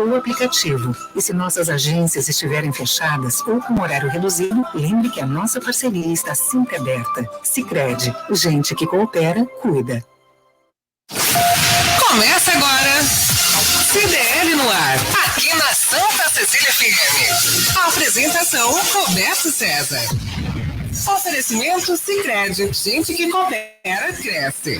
ou aplicativo. E se nossas agências estiverem fechadas ou com horário reduzido, lembre que a nossa parceria está sempre aberta. Sicredi, gente que coopera, cuida. Começa agora, CDL no ar, aqui na Santa Cecília FM. A apresentação, Roberto César. Oferecimento Sicredi, gente que coopera, cresce.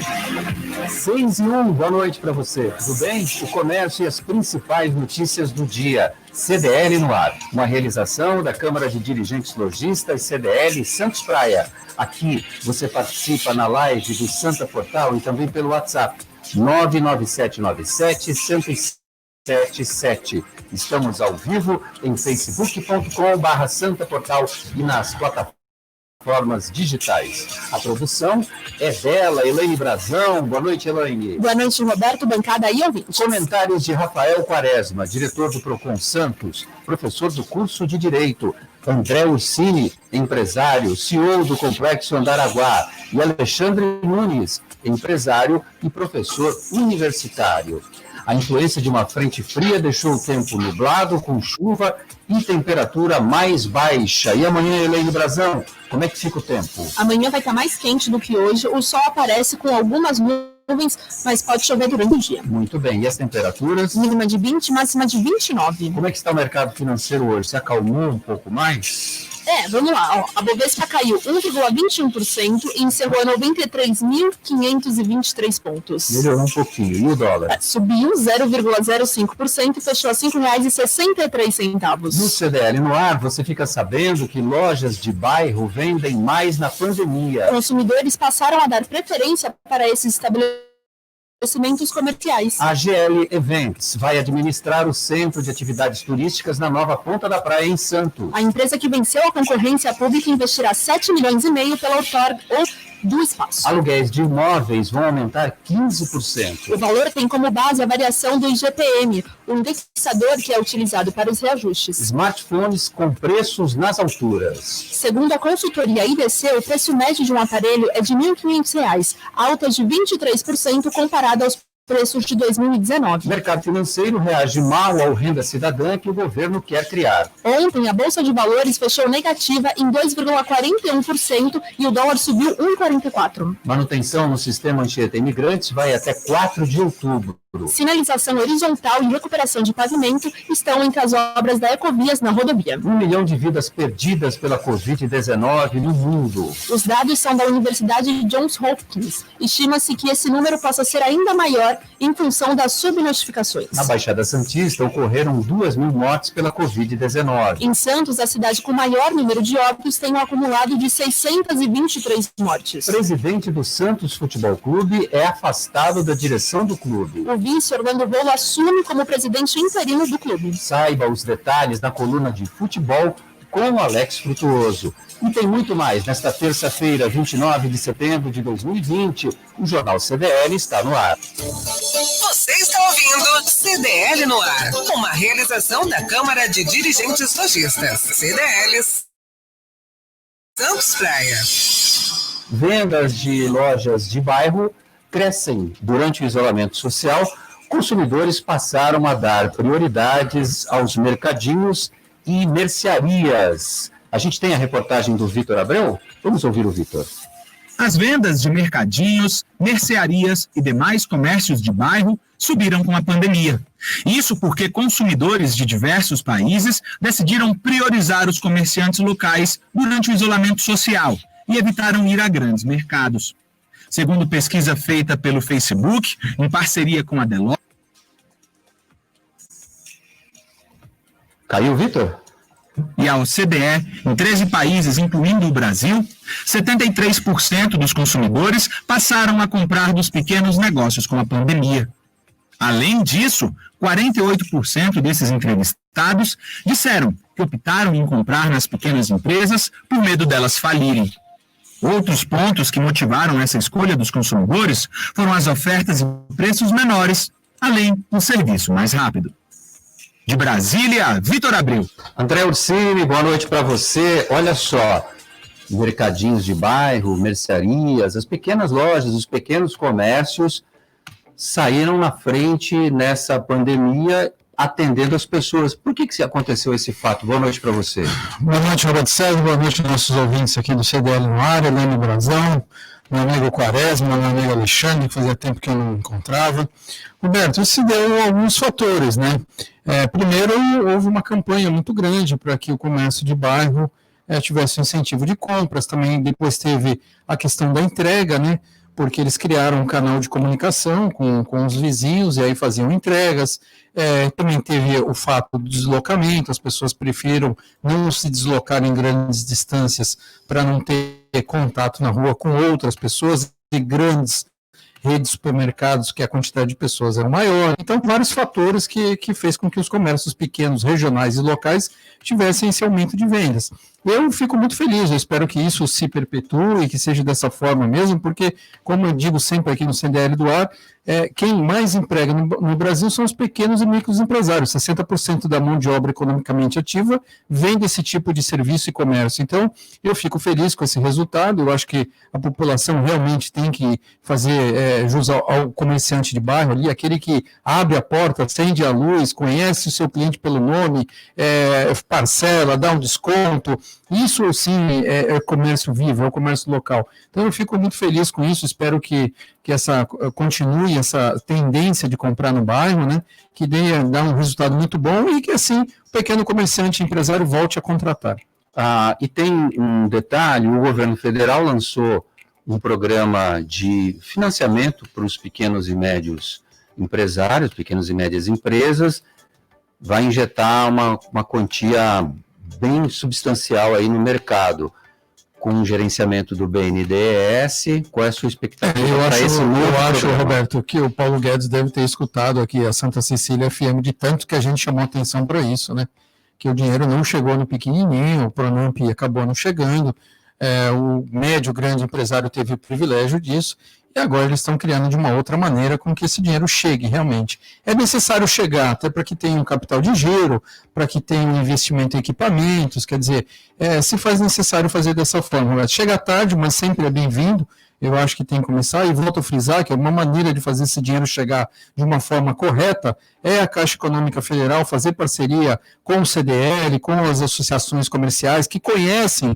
6:01, boa noite para você, tudo bem? O comércio e as principais notícias do dia. CDL no ar, uma realização da Câmara de Dirigentes Lojistas CDL Santos Praia. Aqui você participa na live do Santa Portal e também pelo WhatsApp 99797-1077. Estamos ao vivo em facebook.com/Santa Portal e nas plataformas digitais. A produção é dela, Elaine Brazão. Boa noite, Elaine. Boa noite, Roberto, bancada e ouvintes. Comentários de Rafael Quaresma, diretor do Procon Santos, professor do curso de Direito, André Ursini, empresário, CEO do Complexo Andaraguá, e Alexandre Nunes, empresário e professor universitário. A influência de uma frente fria deixou o tempo nublado, com chuva e temperatura mais baixa. E amanhã, Elaine Brazão, como é que fica o tempo? Amanhã vai estar mais quente do que hoje. O sol aparece com algumas nuvens, mas pode chover durante o dia. Muito bem. E as temperaturas? Mínima de 20, máxima de 29. Como é que está o mercado financeiro hoje? Se acalmou um pouco mais? Vamos lá. A Bovespa caiu 1,21% e encerrou a 93.523 pontos. Melhorou um pouquinho. E o dólar? Subiu 0,05% e fechou a R$ 5,63. No CDL no ar, você fica sabendo que lojas de bairro vendem mais na pandemia. Consumidores passaram a dar preferência para esses estabelecimentos comerciais. A GL Events vai administrar o Centro de Atividades Turísticas na nova Ponta da Praia, em Santos. A empresa que venceu a concorrência pública investirá 7,5 milhões pela outorga do espaço. Aluguéis de imóveis vão aumentar 15%. O valor tem como base a variação do IGPM, o indexador que é utilizado para os reajustes. Smartphones com preços nas alturas. Segundo a consultoria IDC, o preço médio de um aparelho é de R$ 1.500, alta de 23% comparado aos preços de 2019. O mercado financeiro reage mal ao Renda Cidadã que o governo quer criar. Ontem, a Bolsa de Valores fechou negativa em 2,41% e o dólar subiu 1,44%. Manutenção no sistema Anchieta Imigrantes vai até 4 de outubro. Sinalização horizontal e recuperação de pavimento estão entre as obras da Ecovias na rodovia. 1 milhão de vidas perdidas pela Covid-19 no mundo. Os dados são da Universidade Johns Hopkins. Estima-se que esse número possa ser ainda maior em função das subnotificações. Na Baixada Santista ocorreram 2.000 mortes pela Covid-19. Em Santos, a cidade com maior número de óbitos tem um acumulado de 623 mortes. O presidente do Santos Futebol Clube é afastado da direção do clube. O vice Orlando Bolo assume como presidente interino do clube. Saiba os detalhes na coluna de futebol com Alex Frutuoso. E tem muito mais. Nesta terça-feira, 29 de setembro de 2020, o Jornal CDL está no ar. Você está ouvindo CDL no ar, uma realização da Câmara de Dirigentes Lojistas, CDL Santos Praia. Vendas de lojas de bairro crescem. Durante o isolamento social, consumidores passaram a dar prioridades aos mercadinhos e mercearias. A gente tem a reportagem do Vitor Abreu? Vamos ouvir o Vitor. As vendas de mercadinhos, mercearias e demais comércios de bairro subiram com a pandemia. Isso porque consumidores de diversos países decidiram priorizar os comerciantes locais durante o isolamento social e evitaram ir a grandes mercados. Segundo pesquisa feita pelo Facebook, em parceria com a Deloitte... Caiu, Vitor? E a OCDE, em 13 países, incluindo o Brasil, 73% dos consumidores passaram a comprar dos pequenos negócios com a pandemia. Além disso, 48% desses entrevistados disseram que optaram em comprar nas pequenas empresas por medo delas falirem. Outros pontos que motivaram essa escolha dos consumidores foram as ofertas e preços menores, além do serviço mais rápido. De Brasília, Vitor Abreu. André Ursini, boa noite para você. Olha só, mercadinhos de bairro, mercearias, as pequenas lojas, os pequenos comércios saíram na frente nessa pandemia, atendendo as pessoas. Por que aconteceu esse fato? Boa noite para você. Boa noite, Roberto César. Boa noite aos nossos ouvintes aqui do CDL no ar, Helene Brazão, meu amigo Quaresma, meu amigo Alexandre, que fazia tempo que eu não encontrava. Roberto, isso se deu a alguns fatores, né? Primeiro, houve uma campanha muito grande para que o comércio de bairro tivesse um incentivo de compras. Também depois teve a questão da entrega, né? Porque eles criaram um canal de comunicação com os vizinhos e aí faziam entregas. Também teve o fato do deslocamento, as pessoas prefiram não se deslocar em grandes distâncias para não ter contato na rua com outras pessoas e grandes redes de supermercados, que a quantidade de pessoas era maior. Então, vários fatores que fez com que os comércios pequenos, regionais e locais tivessem esse aumento de vendas. Eu fico muito feliz, eu espero que isso se perpetue, que seja dessa forma mesmo, porque, como eu digo sempre aqui no CDL do Ar, quem mais emprega no Brasil são os pequenos e micros empresários. 60% da mão de obra economicamente ativa vem desse tipo de serviço e comércio. Então, eu fico feliz com esse resultado. Eu acho que a população realmente tem que fazer jus ao comerciante de bairro ali, aquele que abre a porta, acende a luz, conhece o seu cliente pelo nome, parcela, dá um desconto. Isso, sim, é comércio vivo, é o comércio local. Então, eu fico muito feliz com isso, espero que continue essa tendência de comprar no bairro, né, que dá um resultado muito bom e que, assim, o pequeno comerciante empresário volte a contratar. E tem um detalhe, o governo federal lançou um programa de financiamento para os pequenos e médios empresários, pequenas e médias empresas, vai injetar uma quantia bem substancial aí no mercado, com o gerenciamento do BNDES. Qual é a sua expectativa para esse novo programa? Eu acho, Roberto, que o Paulo Guedes deve ter escutado aqui a Santa Cecília FM, de tanto que a gente chamou atenção para isso, né? Que o dinheiro não chegou no pequenininho, o Pronamp acabou não chegando, o médio, grande empresário teve o privilégio disso, e agora eles estão criando de uma outra maneira com que esse dinheiro chegue realmente. É necessário chegar, até para que tenha um capital de giro, para que tenha um investimento em equipamentos, quer dizer, se faz necessário fazer dessa forma. Chega tarde, mas sempre é bem-vindo. Eu acho que tem que começar, e volto a frisar que uma maneira de fazer esse dinheiro chegar de uma forma correta é a Caixa Econômica Federal fazer parceria com o CDL, com as associações comerciais que conhecem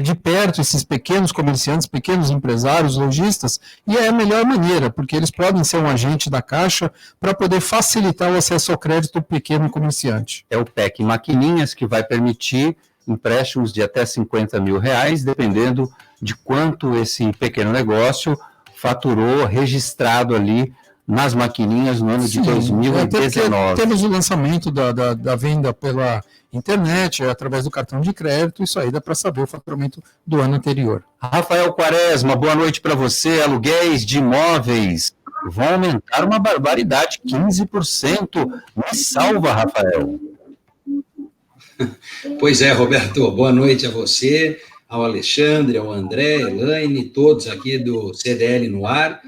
de perto esses pequenos comerciantes, pequenos empresários, lojistas, e é a melhor maneira, porque eles podem ser um agente da Caixa para poder facilitar o acesso ao crédito pequeno comerciante. É o PEC Maquininhas, que vai permitir empréstimos de até R$50 mil, dependendo de quanto esse pequeno negócio faturou, registrado ali nas maquininhas no ano de 2019. Temos o lançamento da venda pela internet, através do cartão de crédito, isso aí dá para saber o faturamento do ano anterior. Rafael Quaresma, boa noite para você. Aluguéis de imóveis vão aumentar uma barbaridade, 15%. Me salva, Rafael. Pois é, Roberto, boa noite a você, ao Alexandre, ao André, Elaine, todos aqui do CDL no ar.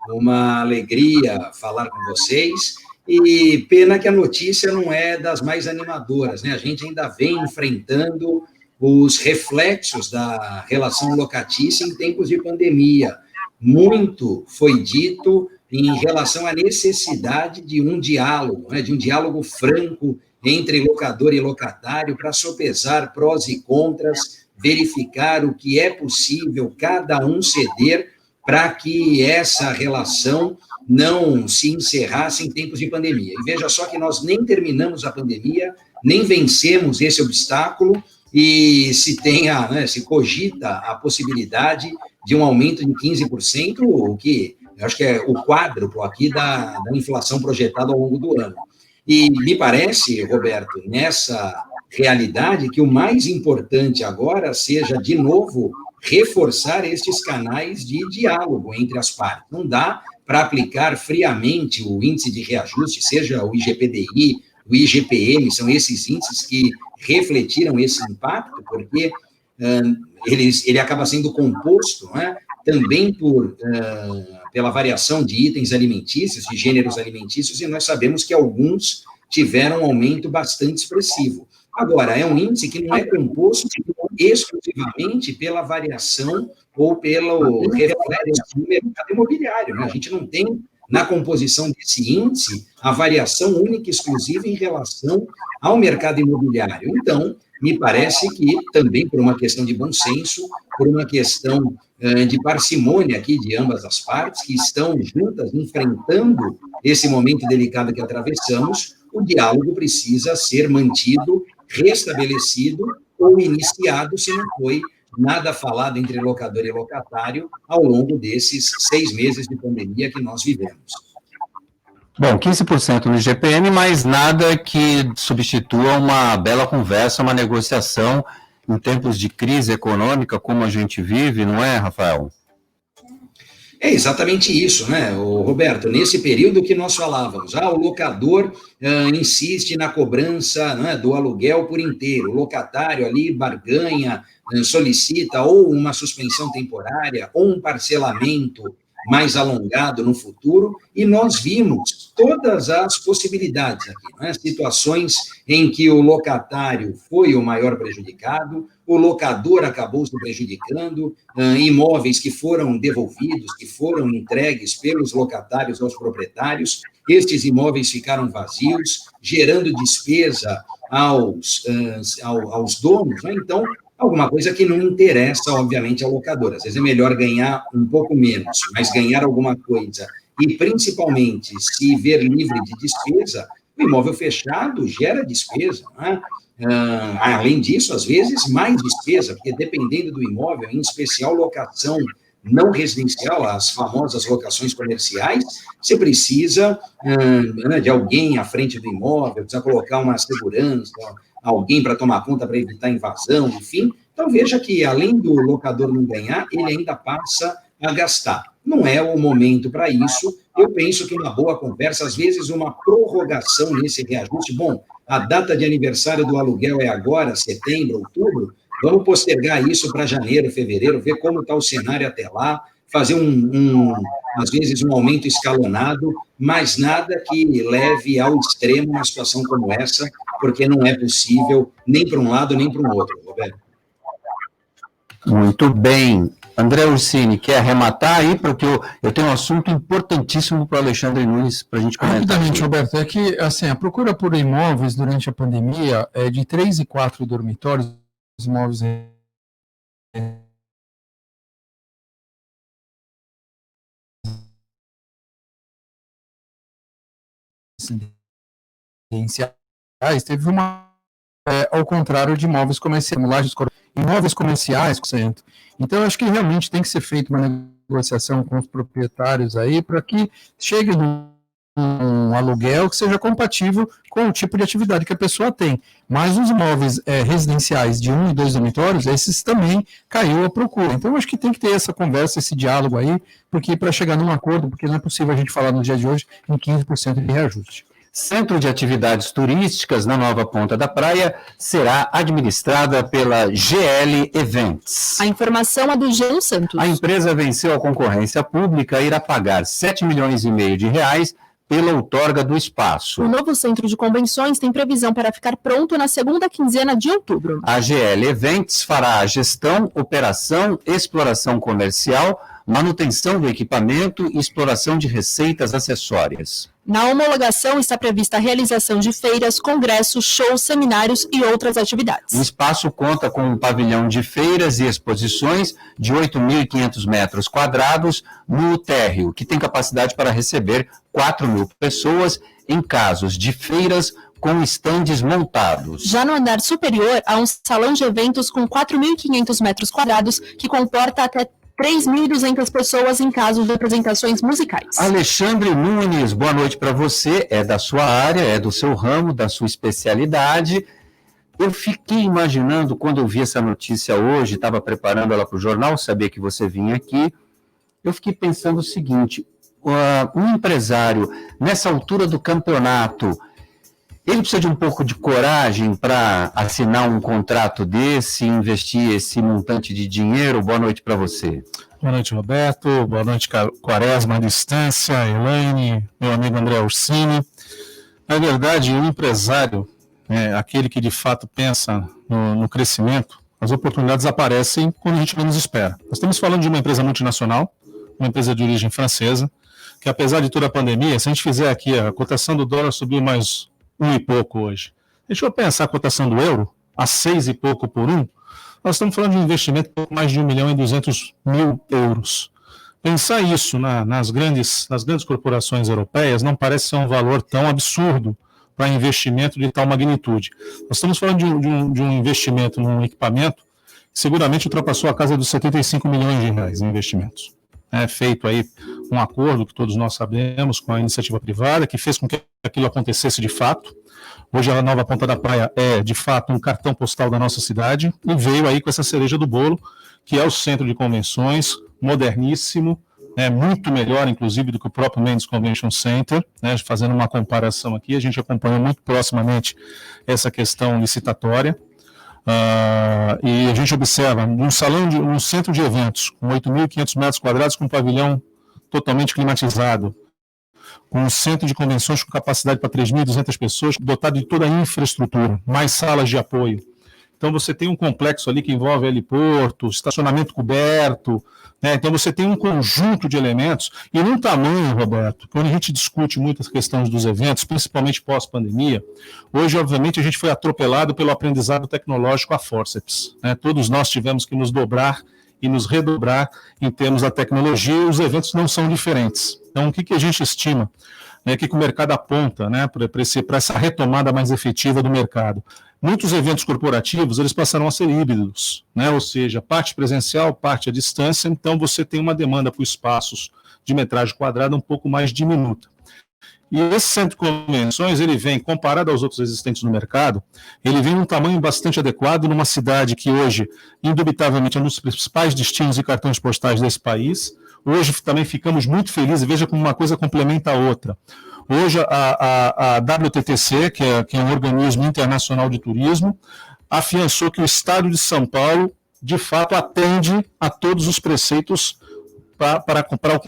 Uma alegria falar com vocês, e pena que a notícia não é das mais animadoras, né? A gente ainda vem enfrentando os reflexos da relação locatícia em tempos de pandemia. Muito foi dito em relação à necessidade de um diálogo, né? De um diálogo franco entre locador e locatário para sopesar prós e contras, verificar o que é possível cada um ceder para que essa relação não se encerrasse em tempos de pandemia. E veja só que nós nem terminamos a pandemia, nem vencemos esse obstáculo, e se cogita a possibilidade de um aumento em 15%, o que eu acho que é o quádruplo aqui da inflação projetada ao longo do ano. E me parece, Roberto, nessa realidade, que o mais importante agora seja, de novo, reforçar estes canais de diálogo entre as partes. Não dá para aplicar friamente o índice de reajuste, seja o IGPDI, o IGPM, são esses índices que refletiram esse impacto, porque ele acaba sendo composto, né, também pela variação de itens alimentícios, de gêneros alimentícios, e nós sabemos que alguns tiveram um aumento bastante expressivo. Agora, é um índice que não é composto exclusivamente pela variação ou pelo reflexo do mercado imobiliário, né? A gente não tem na composição desse índice a variação única e exclusiva em relação ao mercado imobiliário. Então, me parece que também por uma questão de bom senso, por uma questão de parcimônia aqui de ambas as partes, que estão juntas enfrentando esse momento delicado que atravessamos, o diálogo precisa ser mantido, restabelecido ou iniciado, se não foi nada falado entre locador e locatário ao longo desses 6 meses de pandemia que nós vivemos. Bom, 15% no IGPM, mas nada que substitua uma bela conversa, uma negociação em tempos de crise econômica como a gente vive, não é, Rafael? É exatamente isso, né, Roberto? Nesse período que nós falávamos, o locador insiste na cobrança, né, do aluguel por inteiro, o locatário ali barganha, solicita ou uma suspensão temporária ou um parcelamento mais alongado no futuro, e nós vimos todas as possibilidades aqui, né? Situações em que o locatário foi o maior prejudicado, o locador acabou se prejudicando, imóveis que foram devolvidos, que foram entregues pelos locatários aos proprietários, estes imóveis ficaram vazios, gerando despesa aos donos, né? Então, alguma coisa que não interessa, obviamente, ao locador. Às vezes é melhor ganhar um pouco menos, mas ganhar alguma coisa. E, principalmente, se ver livre de despesa, o imóvel fechado gera despesa, né? Além disso, às vezes, mais despesa, porque dependendo do imóvel, em especial locação não residencial, as famosas locações comerciais, você precisa de alguém à frente do imóvel, precisa colocar uma segurança, alguém para tomar conta para evitar invasão, enfim. Então, veja que, além do locador não ganhar, ele ainda passa a gastar. Não é o momento para isso. Eu penso que uma boa conversa, às vezes uma prorrogação nesse reajuste. Bom, a data de aniversário do aluguel é agora, setembro, outubro, vamos postergar isso para janeiro, fevereiro, ver como está o cenário até lá, fazer às vezes um aumento escalonado, mas nada que leve ao extremo uma situação como essa, porque não é possível nem para um lado nem para o outro, Roberto. Muito bem. André Ursini, quer arrematar aí? Porque eu tenho um assunto importantíssimo para o Alexandre Nunes, para a gente comentar. Rapidamente, aqui. Roberto, é que assim, a procura por imóveis durante a pandemia é de 3 e 4 dormitórios, imóveis residenciais, teve uma, ao contrário de imóveis comerciais, imóveis comerciais, então acho que realmente tem que ser feita uma negociação com os proprietários aí, para que chegue um aluguel que seja compatível com o tipo de atividade que a pessoa tem. Mas os imóveis residenciais de 1 e 2 dormitórios, esses também caiu a procura. Então, eu acho que tem que ter essa conversa, esse diálogo aí, porque para chegar num acordo, porque não é possível a gente falar no dia de hoje em 15% de reajuste. Centro de Atividades Turísticas na Nova Ponta da Praia será administrada pela GL Events. A informação é do Jean Santos. A empresa venceu a concorrência pública e irá pagar R$7,5 milhões pela outorga do espaço. O novo centro de convenções tem previsão para ficar pronto na segunda quinzena de outubro. A GL Events fará a gestão, operação, exploração comercial, manutenção do equipamento e exploração de receitas acessórias. Na homologação está prevista a realização de feiras, congressos, shows, seminários e outras atividades. O espaço conta com um pavilhão de feiras e exposições de 8.500 metros quadrados no térreo, que tem capacidade para receber 4.000 pessoas em casos de feiras com estandes montados. Já no andar superior, há um salão de eventos com 4.500 metros quadrados, que comporta até 3.200 pessoas em casos de apresentações musicais. Alexandre Nunes, boa noite para você. É da sua área, é do seu ramo, da sua especialidade. Eu fiquei imaginando, quando eu vi essa notícia hoje, estava preparando ela para o jornal, sabia que você vinha aqui, eu fiquei pensando o seguinte, um empresário, nessa altura do campeonato, ele precisa de um pouco de coragem para assinar um contrato desse, investir esse montante de dinheiro? Boa noite para você. Boa noite, Roberto. Boa noite, Quaresma à distância, Elaine, meu amigo André Ursini. Na verdade, o empresário, aquele que de fato pensa no crescimento, as oportunidades aparecem quando a gente menos espera. Nós estamos falando de uma empresa multinacional, uma empresa de origem francesa, que apesar de toda a pandemia, se a gente fizer aqui, a cotação do dólar subiu mais 1 e pouco hoje. Deixa eu pensar a cotação do euro, a 6 e pouco por 1, nós estamos falando de um investimento de pouco mais de 1.200.000 euros. Pensar isso nas grandes corporações europeias não parece ser um valor tão absurdo para investimento de tal magnitude. Nós estamos falando de um investimento num equipamento que seguramente ultrapassou a casa dos 75 milhões de reais em investimentos. É feito aí um acordo que todos nós sabemos com a iniciativa privada, que fez com que aquilo acontecesse de fato. Hoje a nova Ponta da Praia é, de fato, um cartão postal da nossa cidade e veio aí com essa cereja do bolo, que é o centro de convenções, moderníssimo, muito melhor, inclusive, do que o próprio Mendes Convention Center, né, fazendo uma comparação aqui, a gente acompanhou muito proximamente essa questão licitatória, e a gente observa um centro de eventos com 8.500 metros quadrados, com um pavilhão totalmente climatizado, com um centro de convenções com capacidade para 3.200 pessoas, dotado de toda a infraestrutura, mais salas de apoio. Então você tem um complexo ali que envolve heliporto, estacionamento coberto, né? Então você tem um conjunto de elementos, e num tamanho, Roberto, quando a gente discute muitas questões dos eventos, principalmente pós-pandemia, hoje, obviamente, a gente foi atropelado pelo aprendizado tecnológico a forceps, né? Todos nós tivemos que nos dobrar e nos redobrar em termos da tecnologia, e os eventos não são diferentes. Então, o que a gente estima? O que o mercado aponta, né, para essa retomada mais efetiva do mercado? Muitos eventos corporativos, eles passaram a ser híbridos, né, ou seja, parte presencial, parte à distância, então você tem uma demanda por espaços de metragem quadrada um pouco mais diminuta. E esse centro de convenções, ele vem, comparado aos outros existentes no mercado, ele vem num tamanho bastante adequado numa cidade que hoje, indubitavelmente, é um dos principais destinos e cartões postais desse país. Hoje também ficamos muito felizes, veja como uma coisa complementa a outra. Hoje a WTTC, que é um organismo internacional de turismo, afiançou que o Estado de São Paulo, de fato, atende a todos os preceitos para o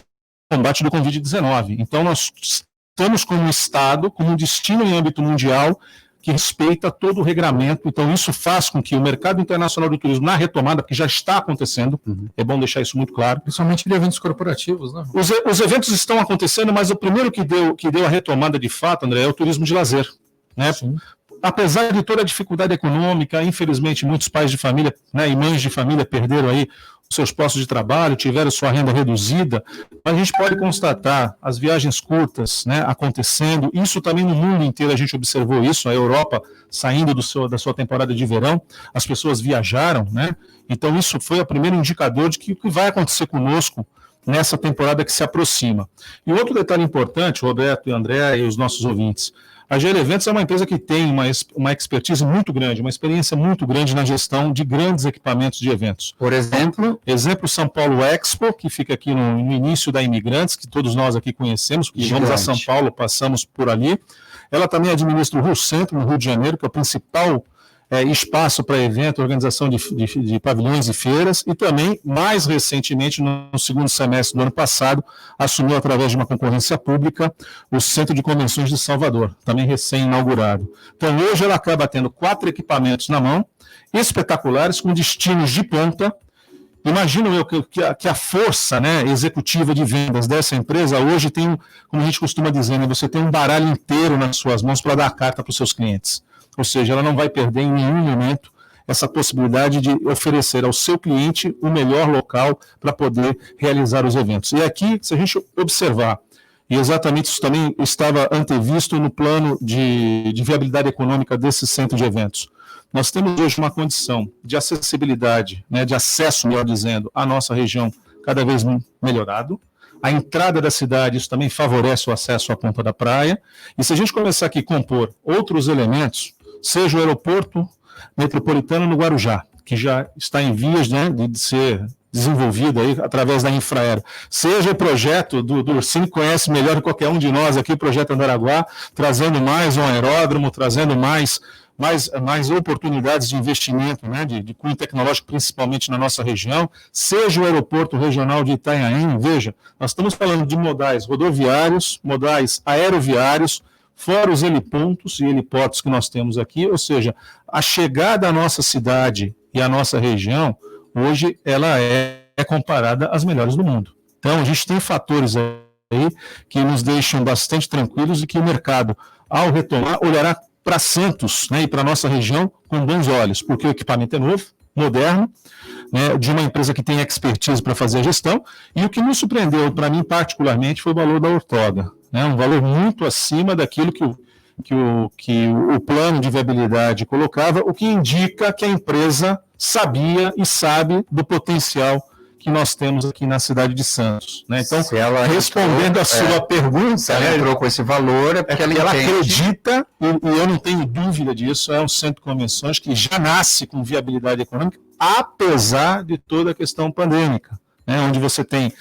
combate do Covid-19. Então, nós estamos como Estado, como um destino em âmbito mundial, que respeita todo o regramento. Então, isso faz com que o mercado internacional do turismo, na retomada, que já está acontecendo, é bom deixar isso muito claro. Principalmente de eventos corporativos, né? Os eventos estão acontecendo, mas o primeiro que deu a retomada de fato, André, é o turismo de lazer, né? Sim. Apesar de toda a dificuldade econômica, infelizmente, muitos pais de família, né, e mães de família perderam aí seus postos de trabalho, tiveram sua renda reduzida, mas a gente pode constatar as viagens curtas, né, acontecendo, isso também no mundo inteiro a gente observou isso, a Europa saindo da sua temporada de verão, as pessoas viajaram, né, então isso foi o primeiro indicador de que o que vai acontecer conosco nessa temporada que se aproxima. E outro detalhe importante, Roberto e André e os nossos ouvintes, a GL Eventos é uma empresa que tem uma expertise muito grande, uma experiência muito grande na gestão de grandes equipamentos de eventos. Por exemplo? Exemplo, São Paulo Expo, que fica aqui no início da Imigrantes, que todos nós aqui conhecemos, que vamos a São Paulo, passamos por ali. Ela também administra o Rio Centro, no Rio de Janeiro, que é o principal espaço para evento, organização de pavilhões e feiras, e também, mais recentemente, no segundo semestre do ano passado, assumiu, através de uma concorrência pública, o Centro de Convenções de Salvador, também recém-inaugurado. Então, hoje ela acaba tendo 4 equipamentos na mão, espetaculares, com destinos de ponta. Imagino eu que a força, né, executiva de vendas dessa empresa hoje tem, como a gente costuma dizer, né, você tem um baralho inteiro nas suas mãos para dar a carta para os seus clientes. Ou seja, ela não vai perder em nenhum momento essa possibilidade de oferecer ao seu cliente o melhor local para poder realizar os eventos. E aqui, se a gente observar, e exatamente isso também estava antevisto no plano de viabilidade econômica desse centro de eventos, nós temos hoje uma condição de acessibilidade, né, de acesso, melhor dizendo, à nossa região cada vez melhorado. A entrada da cidade, isso também favorece o acesso à Ponta da Praia. E se a gente começar aqui a compor outros elementos, seja o aeroporto metropolitano no Guarujá, que já está em vias, né, de ser desenvolvido aí através da Infraero, seja o projeto do Ursini, que conhece melhor que qualquer um de nós aqui, o projeto Andaraguá, trazendo mais um aeródromo, trazendo mais oportunidades de investimento, né, de cunho tecnológico, principalmente na nossa região, seja o aeroporto regional de Itanhaém. Veja, nós estamos falando de modais rodoviários, modais aeroviários, fora os helipontos e heliportos que nós temos aqui, ou seja, a chegada à nossa cidade e à nossa região, hoje ela é comparada às melhores do mundo. Então, a gente tem fatores aí que nos deixam bastante tranquilos e que o mercado, ao retomar, olhará para Santos, né, e para a nossa região com bons olhos, porque o equipamento é novo, moderno, né, de uma empresa que tem expertise para fazer a gestão, e o que nos surpreendeu, para mim particularmente, foi o valor da Ortoga, né, um valor muito acima daquilo que o plano de viabilidade colocava, o que indica que a empresa sabia e sabe do potencial que nós temos aqui na cidade de Santos, né? Então, respondendo a sua pergunta, se ela entrou com esse valor, é porque ela acredita, e eu não tenho dúvida disso, é um centro de convenções que já nasce com viabilidade econômica, apesar de toda a questão pandêmica, né? Onde você tem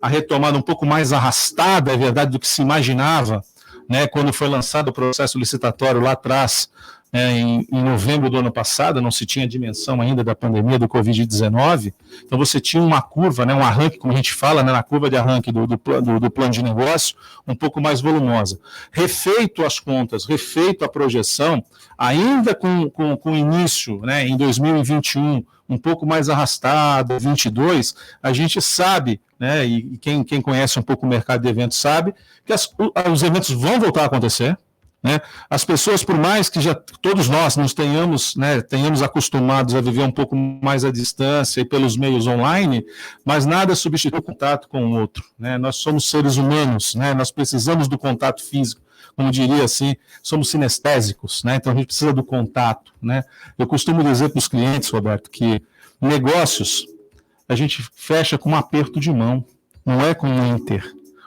a retomada um pouco mais arrastada, é verdade, do que se imaginava, né? Quando foi lançado o processo licitatório lá atrás, em novembro do ano passado, não se tinha dimensão ainda da pandemia do Covid-19, então você tinha uma curva, né, um arranque, como a gente fala, né, na curva de arranque do plano de negócio, um pouco mais volumosa. Refeito as contas, refeito a projeção, ainda com o início, né, em 2021, um pouco mais arrastado, 22, a gente sabe, né, e quem conhece um pouco o mercado de eventos sabe, que os eventos vão voltar a acontecer, né? As pessoas, por mais que já todos nós nos tenhamos acostumados a viver um pouco mais à distância e pelos meios online, mas nada substitui o contato com o outro, né? Nós somos seres humanos, né? Nós precisamos do contato físico, como diria assim, somos sinestésicos, né? Então a gente precisa do contato, né? Eu costumo dizer para os clientes, Roberto, que negócios a gente fecha com um aperto de mão, não é com um enter.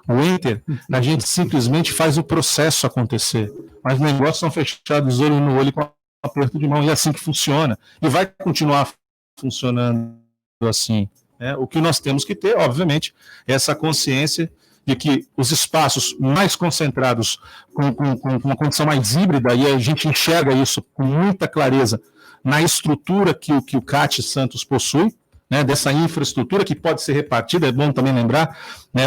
O enter, a gente simplesmente faz o processo acontecer, mas negócios são fechados olho no olho com um aperto de mão, e é assim que funciona, e vai continuar funcionando assim, né? O que nós temos que ter, obviamente, é essa consciência de que os espaços mais concentrados, com uma condição mais híbrida, e a gente enxerga isso com muita clareza na estrutura que o CAT Santos possui, né, dessa infraestrutura que pode ser repartida, é bom também lembrar, né,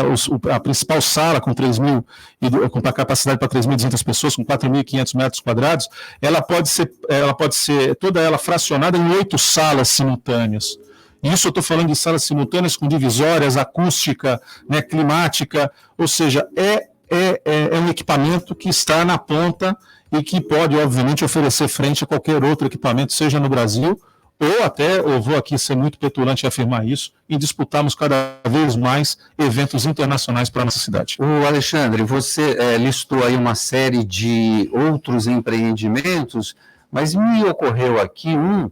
a principal sala com a capacidade para 3.200 pessoas, com 4.500 metros quadrados, ela pode ser toda ela fracionada em 8 salas simultâneas. Isso eu estou falando de salas simultâneas com divisórias, acústica, né, climática, ou seja, é um equipamento que está na ponta e que pode, obviamente, oferecer frente a qualquer outro equipamento, seja no Brasil, ou até, eu vou aqui ser muito petulante e afirmar isso, e disputarmos cada vez mais eventos internacionais para a nossa cidade. O Alexandre, você listou aí uma série de outros empreendimentos, mas me ocorreu aqui um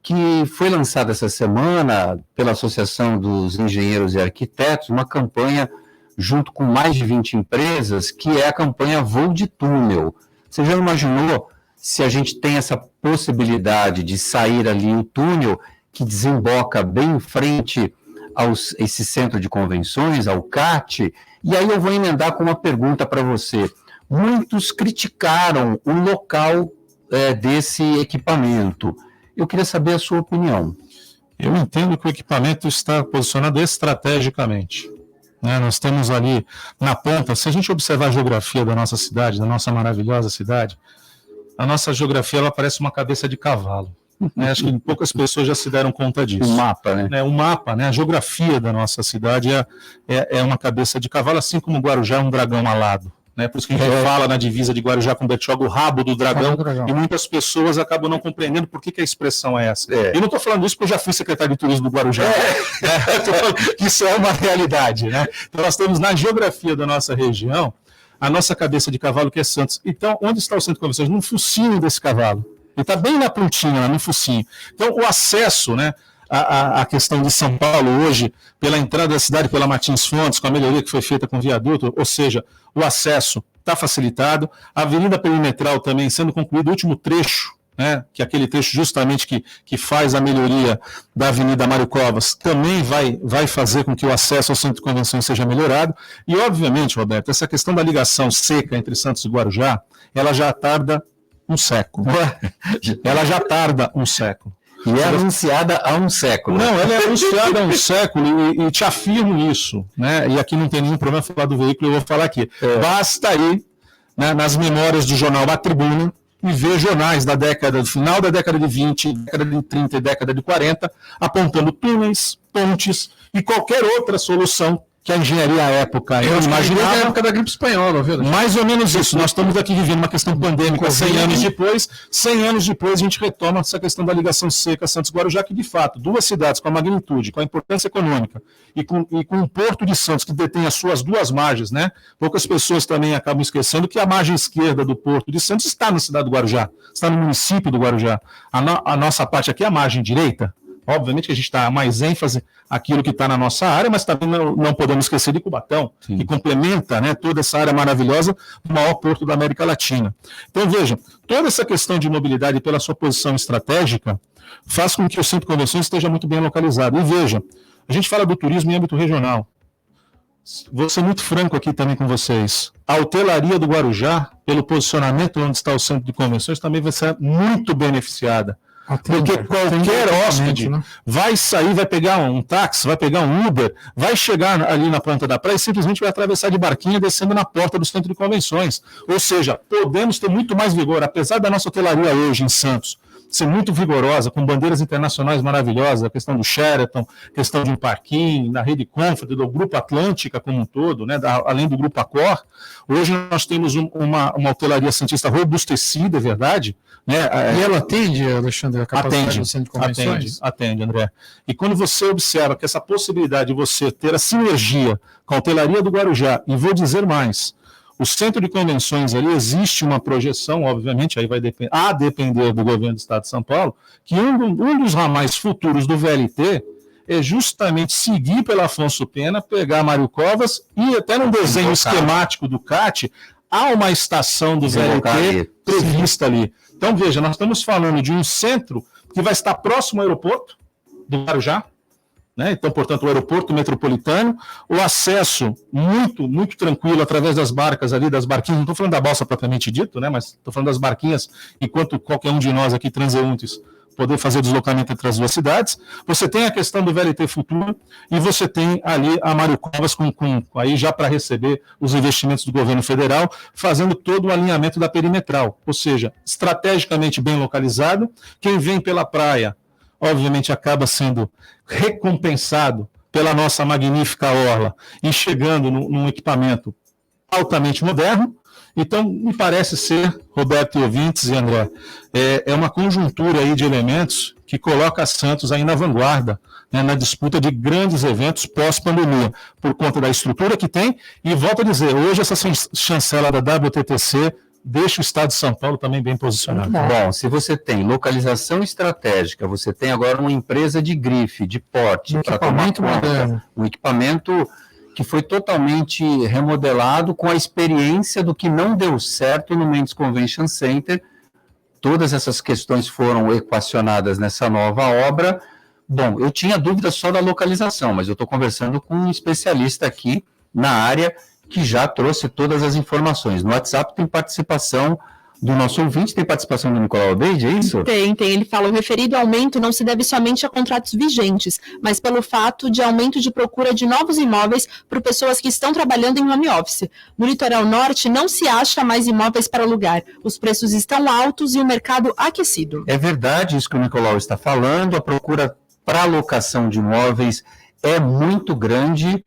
que foi lançado essa semana pela Associação dos Engenheiros e Arquitetos, uma campanha junto com mais de 20 empresas, que é a campanha Voo de Túnel. Você já imaginou se a gente tem essa possibilidade de sair ali o túnel que desemboca bem em frente a esse centro de convenções, ao CAT? E aí eu vou emendar com uma pergunta para você. Muitos criticaram o local desse equipamento. Eu queria saber a sua opinião. Eu entendo que o equipamento está posicionado estrategicamente, né? Nós temos ali na ponta, se a gente observar a geografia da nossa cidade, da nossa maravilhosa cidade, a nossa geografia ela parece uma cabeça de cavalo. Né? Acho que poucas pessoas já se deram conta disso. O mapa, né? O mapa, né? A geografia da nossa cidade é uma cabeça de cavalo, assim como o Guarujá é um dragão alado. Né? Por isso que a gente fala na divisa de Guarujá com Bertioga, o rabo do dragão, e muitas pessoas acabam não compreendendo por que a expressão é essa. Eu não estou falando isso porque eu já fui secretário de turismo do Guarujá. Isso é uma realidade. Né? Então nós temos na geografia da nossa região a nossa cabeça de cavalo, que é Santos. Então, onde está o centro de convenções? No focinho desse cavalo. Ele está bem na pontinha, no focinho. Então, o acesso, né, à questão de São Paulo hoje, pela entrada da cidade, pela Martins Fontes, com a melhoria que foi feita com o viaduto, ou seja, o acesso está facilitado. A Avenida Perimetral também sendo concluído, o último trecho, né, que é aquele trecho justamente que faz a melhoria da Avenida Mário Covas, também vai fazer com que o acesso ao centro de convenções seja melhorado. E, obviamente, Roberto, essa questão da ligação seca entre Santos e Guarujá, ela já tarda um século. Ela já tarda um século. E é anunciada há um século. Não, ela é anunciada há um século e te afirmo isso, né? E aqui não tem nenhum problema falar do veículo, eu vou falar aqui. Basta ir, né, nas memórias do jornal A Tribuna, e ver jornais do final da década de 20, década de 30 e década de 40, apontando túneis, pontes e qualquer outra solução que a engenharia à época eu imaginava. Na época da gripe espanhola, viu? Mais ou menos isso. Nós estamos aqui vivendo uma questão pandêmica 100 anos depois a gente retoma essa questão da ligação seca Santos-Guarujá, que de fato, duas cidades com a magnitude, com a importância econômica e com o Porto de Santos, que detém as suas duas margens, né? Poucas pessoas também acabam esquecendo que a margem esquerda do Porto de Santos está na cidade do Guarujá, está no município do Guarujá. A nossa parte aqui é a margem direita. Obviamente que a gente está mais ênfase aquilo que está na nossa área, mas também não podemos esquecer de Cubatão, que complementa, né, toda essa área maravilhosa do maior porto da América Latina. Então, veja, toda essa questão de mobilidade pela sua posição estratégica faz com que o Centro de Convenções esteja muito bem localizado. E veja, a gente fala do turismo em âmbito regional. Vou ser muito franco aqui também com vocês. A hotelaria do Guarujá, pelo posicionamento onde está o Centro de Convenções, também vai ser muito beneficiada. Porque qualquer hóspede vai sair, vai pegar um táxi, vai pegar um Uber, vai chegar ali na planta da praia e simplesmente vai atravessar de barquinha descendo na porta do Centro de Convenções. Ou seja, podemos ter muito mais vigor, apesar da nossa hotelaria hoje em Santos ser muito vigorosa, com bandeiras internacionais maravilhosas, a questão do Sheraton, questão de um parquinho, da Rede Comfort, do Grupo Atlântica como um todo, né, além do Grupo Accor. Hoje nós temos uma hotelaria santista robustecida, é verdade. Né? E ela atende, Alexandre, a capacidade do Centro de Convenções? Atende, André. E quando você observa que essa possibilidade de você ter a sinergia com a hotelaria do Guarujá, e vou dizer mais, o Centro de Convenções ali existe uma projeção, obviamente, aí vai depender do governo do Estado de São Paulo, que um dos ramais futuros do VLT é justamente seguir pela Afonso Pena, pegar Mário Covas e até num desenho esquemático do CAT, há uma estação do VLT prevista ali. Então, veja, nós estamos falando de um centro que vai estar próximo ao aeroporto do Guarujá, né? Então, portanto, o aeroporto metropolitano, o acesso muito, muito tranquilo através das barcas ali, das barquinhas, não estou falando da balsa propriamente dito, né? Mas estou falando das barquinhas, enquanto qualquer um de nós aqui, transeuntes, poder fazer o deslocamento entre as duas cidades. Você tem a questão do VLT Futuro e você tem ali a Mário Covas aí já para receber os investimentos do governo federal, fazendo todo o alinhamento da perimetral, ou seja, estrategicamente bem localizado. Quem vem pela praia, obviamente, acaba sendo recompensado pela nossa magnífica orla e chegando num equipamento altamente moderno. Então, me parece ser, Roberto e ouvintes e André, é uma conjuntura aí de elementos que coloca Santos aí na vanguarda, né, na disputa de grandes eventos pós-pandemia, por conta da estrutura que tem, e volto a dizer, hoje essa chancela da WTTC deixa o Estado de São Paulo também bem posicionado. Bom, se você tem localização estratégica, você tem agora uma empresa de grife, de porte, equipamento moderno, um equipamento que foi totalmente remodelado com a experiência do que não deu certo no Mendes Convention Center. Todas essas questões foram equacionadas nessa nova obra. Bom, eu tinha dúvida só da localização, mas eu estou conversando com um especialista aqui na área que já trouxe todas as informações. No WhatsApp tem participação do nosso ouvinte, tem participação do Nicolau Obeide, é isso? Tem. Ele fala, o referido aumento não se deve somente a contratos vigentes, mas pelo fato de aumento de procura de novos imóveis por pessoas que estão trabalhando em home office. No litoral norte não se acha mais imóveis para alugar. Os preços estão altos e o mercado aquecido. É verdade isso que o Nicolau está falando, a procura para alocação de imóveis é muito grande,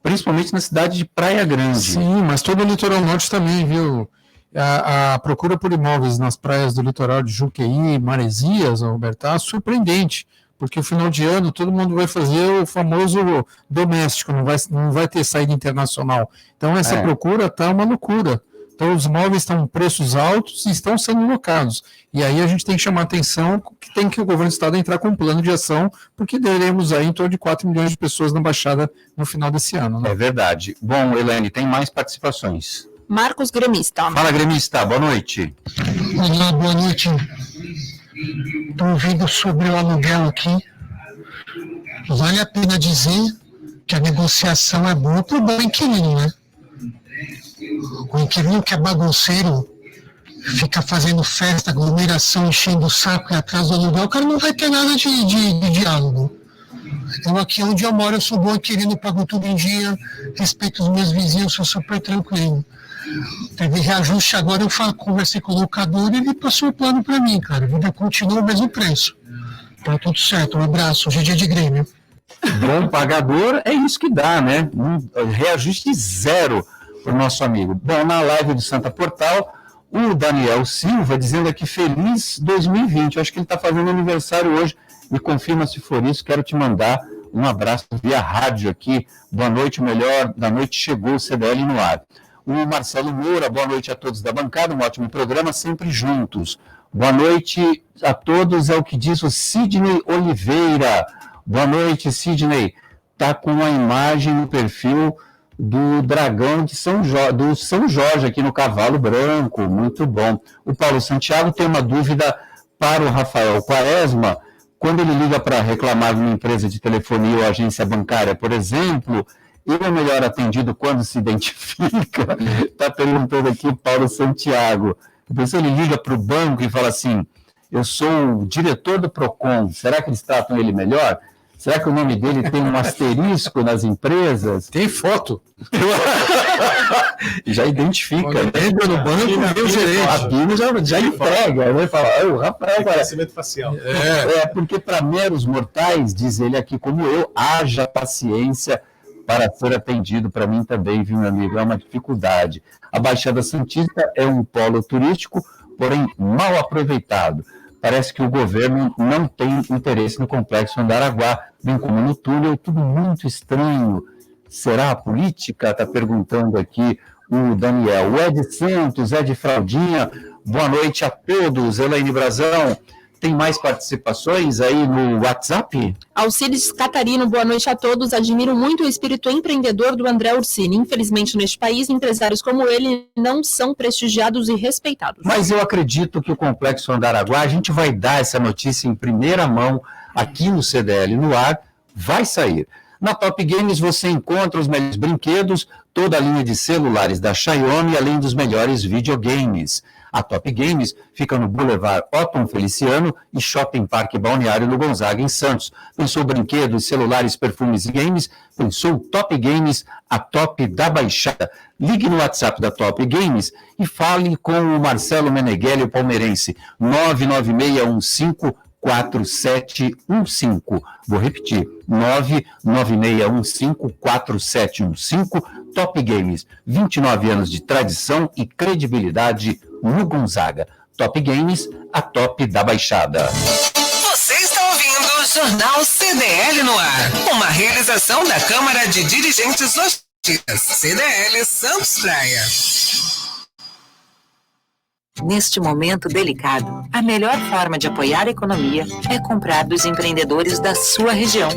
principalmente na cidade de Praia Grande. Sim, mas todo o litoral norte também, viu? A procura por imóveis nas praias do litoral de Juqueí, Maresias, Roberto, é surpreendente, porque o final de ano todo mundo vai fazer o famoso doméstico, não vai ter saída internacional. Então essa procura está uma loucura. Então os imóveis estão em preços altos e estão sendo locados. E aí a gente tem que chamar atenção que tem que o governo do estado entrar com um plano de ação, porque teremos aí em torno de 4 milhões de pessoas na Baixada no final desse ano. Né? É verdade. Bom, Elaine, tem mais participações. Marcos Gremista. Fala, Gremista, boa noite. Olá, boa noite. Estou ouvindo sobre o aluguel aqui. Vale a pena dizer que a negociação é boa para o bom inquilino, né? O inquilino que é bagunceiro, fica fazendo festa, aglomeração, enchendo o saco e atrás do aluguel, o cara não vai ter nada de diálogo. Então aqui onde eu moro, eu sou bom inquilino, pago tudo em dia, respeito os meus vizinhos, sou super tranquilo. Teve reajuste agora, eu conversei com o locador e ele passou o plano para mim, cara. A vida continua o mesmo preço. Tá tudo certo, um abraço, hoje é dia de Grêmio. Bom pagador, é isso que dá, né? Reajuste zero para o nosso amigo. Bom, na live do Santa Portal, o Daniel Silva dizendo aqui feliz 2020. Eu acho que ele está fazendo aniversário hoje. Me confirma se for isso. Quero te mandar um abraço via rádio aqui. Boa noite, o melhor da noite chegou, o CDL no ar. O Marcelo Moura, boa noite a todos da bancada. Um ótimo programa, sempre juntos. Boa noite a todos, é o que diz o Sidney Oliveira. Boa noite, Sidney. Está com a imagem no perfil do dragão de do São Jorge, aqui no Cavalo Branco, muito bom. O Paulo Santiago tem uma dúvida para o Rafael Quaresma. Quando ele liga para reclamar de uma empresa de telefonia ou agência bancária, por exemplo, ele é melhor atendido quando se identifica? Está perguntando aqui o Paulo Santiago. Depois ele liga para o banco e fala assim, eu sou o diretor do PROCON, será que eles tratam ele melhor? Será que o nome dele tem um asterisco nas empresas? Tem foto. Já identifica. Entra no banco e vê o gerente. A Bíblia já entrega. Vai falar, o Rafael... Reconhecimento facial. Porque para meros mortais, diz ele aqui como eu, haja paciência para ser atendido. Para mim também, viu, meu amigo? É uma dificuldade. A Baixada Santista é um polo turístico, porém mal aproveitado. Parece que o governo não tem interesse no complexo Andaraguá, bem como no túnel, tudo muito estranho. Será a política? Está perguntando aqui o Daniel. O Ed Santos, Ed Fraldinha, boa noite a todos. Elaine Brazão, tem mais participações aí no WhatsApp? Alcides Catarino, boa noite a todos. Admiro muito o espírito empreendedor do André Ursini. Infelizmente, neste país, empresários como ele não são prestigiados e respeitados. Mas eu acredito que o Complexo Andaraguá, a gente vai dar essa notícia em primeira mão aqui no CDL no ar, vai sair. Na Top Games você encontra os melhores brinquedos, toda a linha de celulares da Xiaomi, além dos melhores videogames. A Top Games fica no Boulevard Otton Feliciano e Shopping Parque Balneário no Gonzaga, em Santos. Pensou brinquedos, celulares, perfumes e games? Pensou Top Games, a top da Baixada. Ligue no WhatsApp da Top Games e fale com o Marcelo Meneghelli, o palmeirense, 996154715. Vou repetir, 996154715. Top Games, 29 anos de tradição e credibilidade no Gonzaga. Top Games, a top da Baixada. Você está ouvindo o Jornal CDL no ar. Uma realização da Câmara de Dirigentes Lojistas. CDL Santos Praia. Neste momento delicado, a melhor forma de apoiar a economia é comprar dos empreendedores da sua região.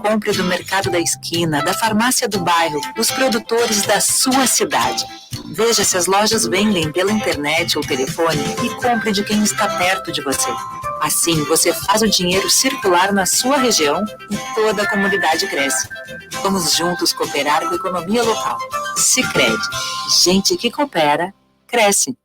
Compre do mercado da esquina, da farmácia do bairro, dos produtores da sua cidade. Veja se as lojas vendem pela internet ou telefone e compre de quem está perto de você. Assim, você faz o dinheiro circular na sua região e toda a comunidade cresce. Vamos juntos cooperar com a economia local. Sicredi. Gente que coopera, cresce.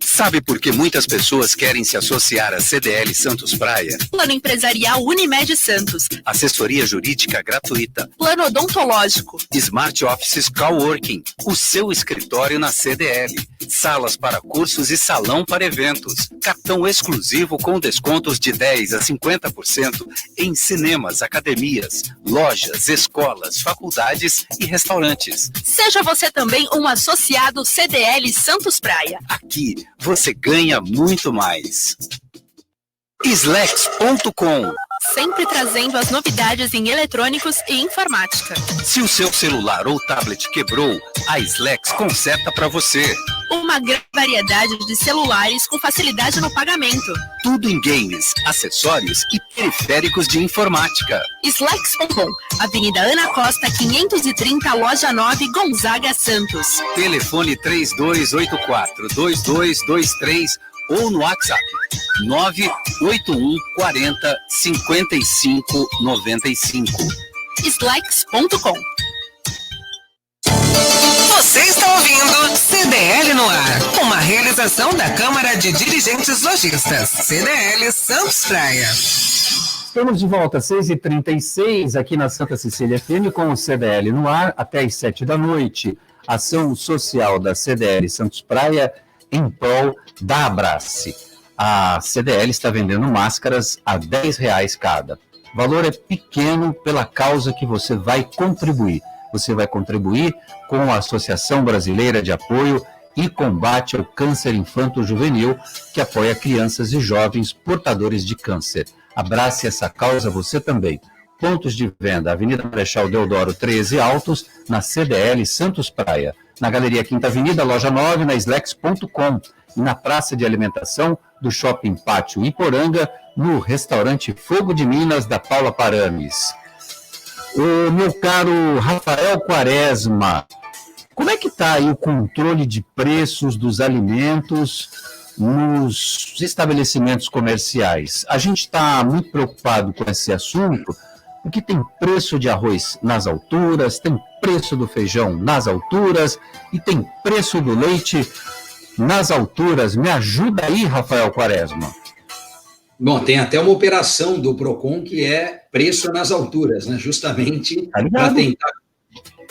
Sabe por que muitas pessoas querem se associar à CDL Santos Praia? Plano empresarial Unimed Santos. Assessoria jurídica gratuita. Plano odontológico. Smart Offices Coworking. O seu escritório na CDL. Salas para cursos e salão para eventos. Cartão exclusivo com descontos de 10% a 50% em cinemas, academias, lojas, escolas, faculdades e restaurantes. Seja você também um associado CDL Santos Praia. Aqui você ganha muito mais. Slex.com. Sempre trazendo as novidades em eletrônicos e informática. Se o seu celular ou tablet quebrou, a Slex conserta para você. Uma grande variedade de celulares com facilidade no pagamento. Tudo em games, acessórios e periféricos de informática. Slex.com, Avenida Ana Costa, 530, Loja 9, Gonzaga, Santos. Telefone 3284-2223 ou no WhatsApp 981 40 55 95. Slex.com. Você está ouvindo CDL no ar, uma realização da Câmara de Dirigentes Lojistas, CDL Santos Praia. Estamos de volta, 6h36, aqui na Santa Cecília FM, com o CDL no ar, até às 7 da noite. Ação social da CDL Santos Praia em prol da Abrace. A CDL está vendendo máscaras a R$10 cada. O valor é pequeno pela causa que você vai contribuir. Você vai contribuir com a Associação Brasileira de Apoio e Combate ao Câncer Infanto-Juvenil, que apoia crianças e jovens portadores de câncer. Abrace essa causa você também. Pontos de venda: Avenida Marechal Deodoro 13 Altos, na CDL Santos Praia. Na Galeria Quinta Avenida, Loja 9, na Slex.com. E na Praça de Alimentação do Shopping Pátio Iporanga, no restaurante Fogo de Minas, da Paula Parames. O meu caro Rafael Quaresma, como é que está aí o controle de preços dos alimentos nos estabelecimentos comerciais? A gente está muito preocupado com esse assunto, porque tem preço de arroz nas alturas, tem preço do feijão nas alturas e tem preço do leite nas alturas. Me ajuda aí, Rafael Quaresma. Bom, tem até uma operação do PROCON que é preço nas alturas, né? Justamente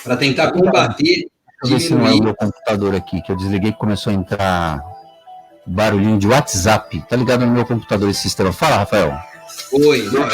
para tentar combater. Deixa eu ver se não é o meu computador aqui, que eu desliguei, que começou a entrar barulhinho de WhatsApp. Tá ligado no meu computador esse sistema? Fala, Rafael. Oi, não,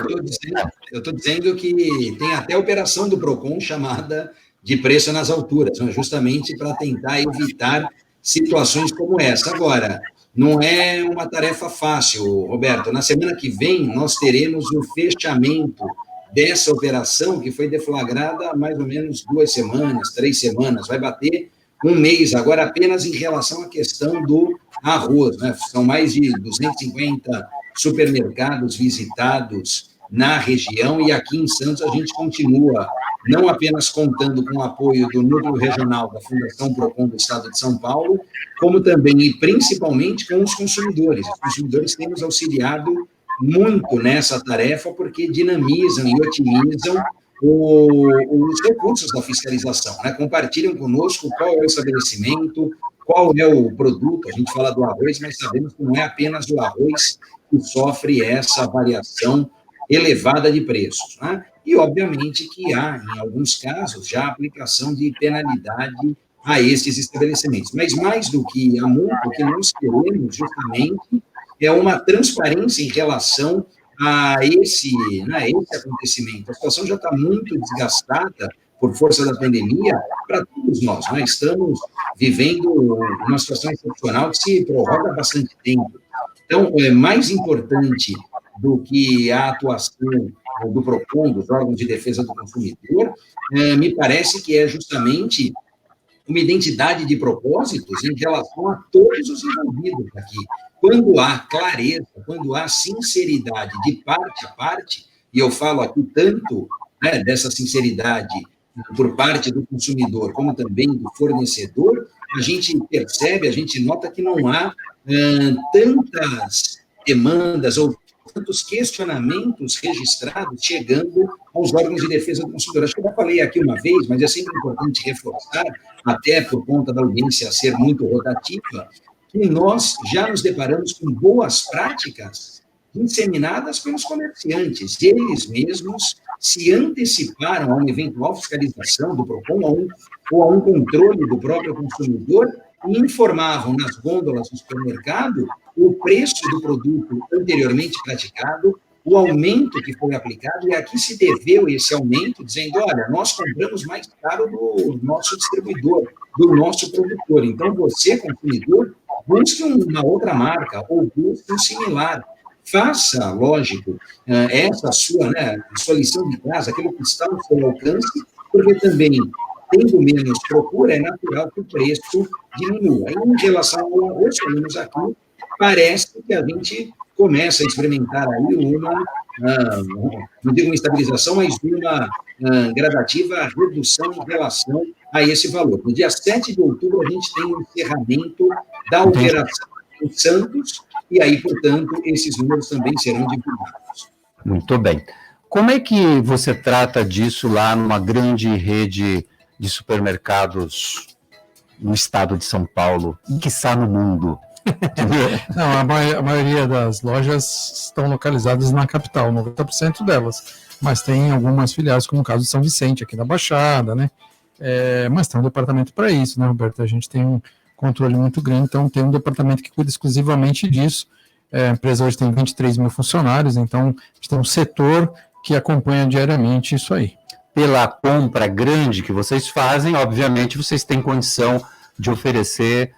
eu estou dizendo que tem até operação do PROCON chamada de preço nas alturas, né? Justamente para tentar evitar situações como essa. Agora, não é uma tarefa fácil, Roberto. Na semana que vem, nós teremos o fechamento dessa operação, que foi deflagrada há mais ou menos 2 semanas, 3 semanas, vai bater 1 mês agora apenas em relação à questão do arroz, né? São mais de 250 supermercados visitados na região, e aqui em Santos a gente continua não apenas contando com o apoio do Núcleo Regional da Fundação PROCON do Estado de São Paulo, como também e principalmente com os consumidores. Os consumidores têm nos auxiliado muito nessa tarefa, porque dinamizam e otimizam os recursos da fiscalização, né? Compartilham conosco qual é o estabelecimento, qual é o produto. A gente fala do arroz, mas sabemos que não é apenas o arroz que sofre essa variação elevada de preços, né? E, obviamente, que há, em alguns casos, já a aplicação de penalidade a esses estabelecimentos. Mas, mais do que a multa, o que nós queremos, justamente, é uma transparência em relação a esse acontecimento. A situação já está muito desgastada por força da pandemia para todos nós. Nós estamos vivendo uma situação excepcional que se prorroga há bastante tempo. Então, é mais importante do que a atuação do PROCON, dos órgãos de defesa do consumidor, me parece que é justamente uma identidade de propósitos em relação a todos os envolvidos aqui. Quando há clareza, quando há sinceridade de parte a parte, e eu falo aqui tanto, né, dessa sinceridade por parte do consumidor, como também do fornecedor, a gente percebe, a gente nota que não há tantas demandas ou tantos questionamentos registrados chegando aos órgãos de defesa do consumidor. Acho que eu já falei aqui uma vez, mas é sempre importante reforçar, até por conta da audiência ser muito rotativa, que nós já nos deparamos com boas práticas disseminadas pelos comerciantes. Eles mesmos se anteciparam a uma eventual fiscalização do PROCON ou a um controle do próprio consumidor e informavam nas gôndolas do supermercado o preço do produto anteriormente praticado, o aumento que foi aplicado, e aqui se deveu esse aumento, dizendo, olha, nós compramos mais caro do nosso distribuidor, do nosso produtor. Então, você, consumidor, busque uma outra marca ou busque um similar. Faça, lógico, essa sua lição de casa, aquilo que está ao seu alcance, porque também, tendo menos procura, é natural que o preço diminua. E em relação ao arroz, pelo menos aqui, parece que a gente começa a experimentar aí não digo uma estabilização, mas uma gradativa redução em relação a esse valor. No dia 7 de outubro, a gente tem o encerramento da operação em Santos, e aí, portanto, esses números também serão divulgados. Muito bem. Como é que você trata disso lá numa grande rede de supermercados no estado de São Paulo, e quiçá no mundo? Não, a maioria das lojas estão localizadas na capital, 90% delas, mas tem algumas filiais, como o caso de São Vicente, aqui na Baixada, né? Mas tem um departamento para isso, né, Roberto? A gente tem um controle muito grande, então tem um departamento que cuida exclusivamente disso. A empresa hoje tem 23 mil funcionários, então a gente tem um setor que acompanha diariamente isso aí. Pela compra grande que vocês fazem, obviamente vocês têm condição de oferecer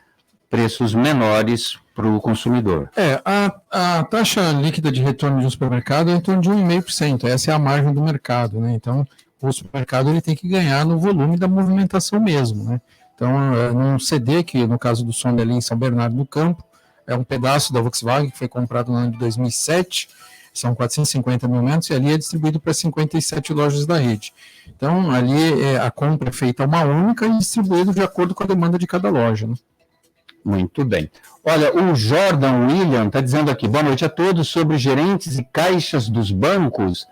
preços menores para o consumidor. A taxa líquida de retorno de um supermercado é em torno de 1,5%. Essa é a margem do mercado, né? Então, o supermercado ele tem que ganhar no volume da movimentação mesmo, né? Então, num CD, que no caso do Som ali em São Bernardo do Campo, é um pedaço da Volkswagen que foi comprado no ano de 2007, são 450 mil metros, e ali é distribuído para 57 lojas da rede. Então, ali a compra é feita uma única e distribuído de acordo com a demanda de cada loja, né? Muito bem. Olha, o Jordan William está dizendo aqui, boa noite a todos, sobre gerentes e caixas dos bancos,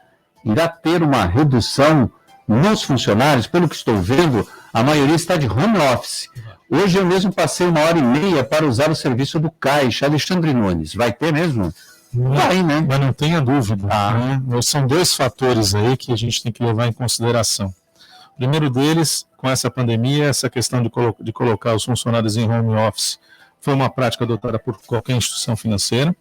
irá ter uma redução nos funcionários, pelo que estou vendo, a maioria está de home office. Hoje eu mesmo passei 1h30 para usar o serviço do caixa. Alexandre Nunes, vai ter mesmo? Vai, né? Mas não tenha dúvida. Né? São dois fatores aí que a gente tem que levar em consideração. O primeiro deles, com essa pandemia, essa questão de colocar os funcionários em home office foi uma prática adotada por qualquer instituição financeira.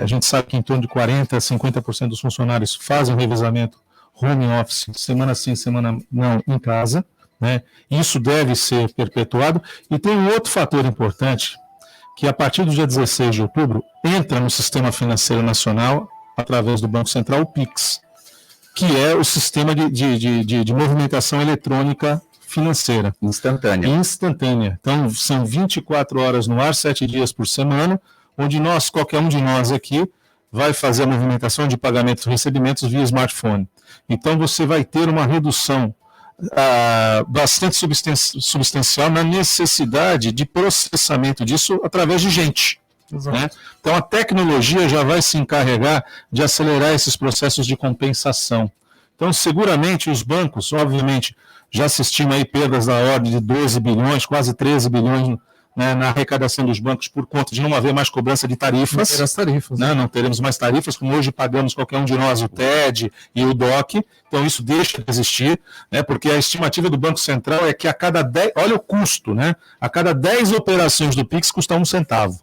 A gente sabe que em torno de 40% a 50% dos funcionários fazem o revezamento home office, semana sim, semana não, em casa, né? Isso deve ser perpetuado. E tem um outro fator importante, que a partir do dia 16 de outubro, entra no Sistema Financeiro Nacional, através do Banco Central, o PIX, que é o sistema de movimentação eletrônica financeira. Instantânea. Então, são 24 horas no ar, 7 dias por semana, onde qualquer um de nós aqui, vai fazer a movimentação de pagamentos e recebimentos via smartphone. Então, você vai ter uma redução bastante substancial na necessidade de processamento disso através de gente. Né? Então, a tecnologia já vai se encarregar de acelerar esses processos de compensação. Então, seguramente, os bancos, obviamente, já se estima aí perdas da ordem de 12 bilhões, quase 13 bilhões, né, na arrecadação dos bancos por conta de não haver mais cobrança de tarifas. Não ter as tarifas. Né? Não teremos mais tarifas, como hoje pagamos qualquer um de nós o TED e o DOC, então isso deixa de existir, né, porque a estimativa do Banco Central é que a cada 10, olha o custo, né, a cada 10 operações do PIX custa 1 centavo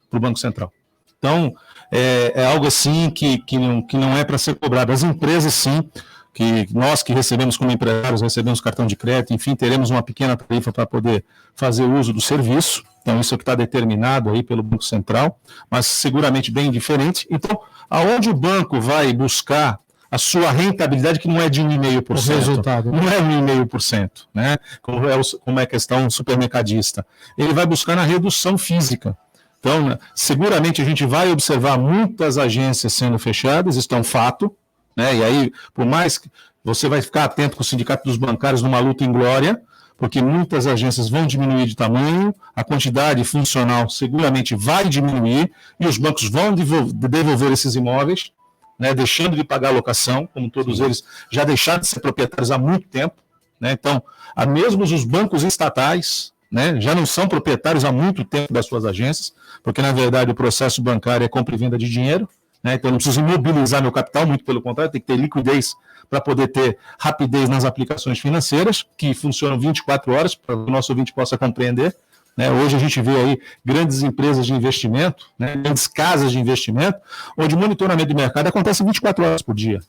para o Banco Central. Então, é algo assim que não é para ser cobrado. As empresas, sim, que nós que recebemos como empresários, recebemos cartão de crédito, enfim, teremos uma pequena tarifa para poder fazer uso do serviço. Então, isso é que está determinado aí pelo Banco Central, mas seguramente bem diferente. Então, aonde o banco vai buscar a sua rentabilidade, que não é de 1,5%. O resultado. Não é 1,5%, né? Como é a questão supermercadista. Ele vai buscar na redução física. Então, seguramente a gente vai observar muitas agências sendo fechadas, isso é um fato, né? E aí, por mais que você vai ficar atento com o Sindicato dos Bancários numa luta inglória, porque muitas agências vão diminuir de tamanho, a quantidade funcional seguramente vai diminuir, e os bancos vão devolver esses imóveis, né, deixando de pagar a locação, como todos eles já deixaram de ser proprietários há muito tempo, né? Então, mesmo os bancos estatais, né, já não são proprietários há muito tempo das suas agências, porque, na verdade, o processo bancário é compra e venda de dinheiro, né, então eu não preciso imobilizar meu capital, muito pelo contrário, tem que ter liquidez para poder ter rapidez nas aplicações financeiras, que funcionam 24 horas, para que o nosso ouvinte possa compreender. Né? Hoje a gente vê aí grandes empresas de investimento, né, grandes casas de investimento, onde o monitoramento de mercado acontece 24 horas por dia.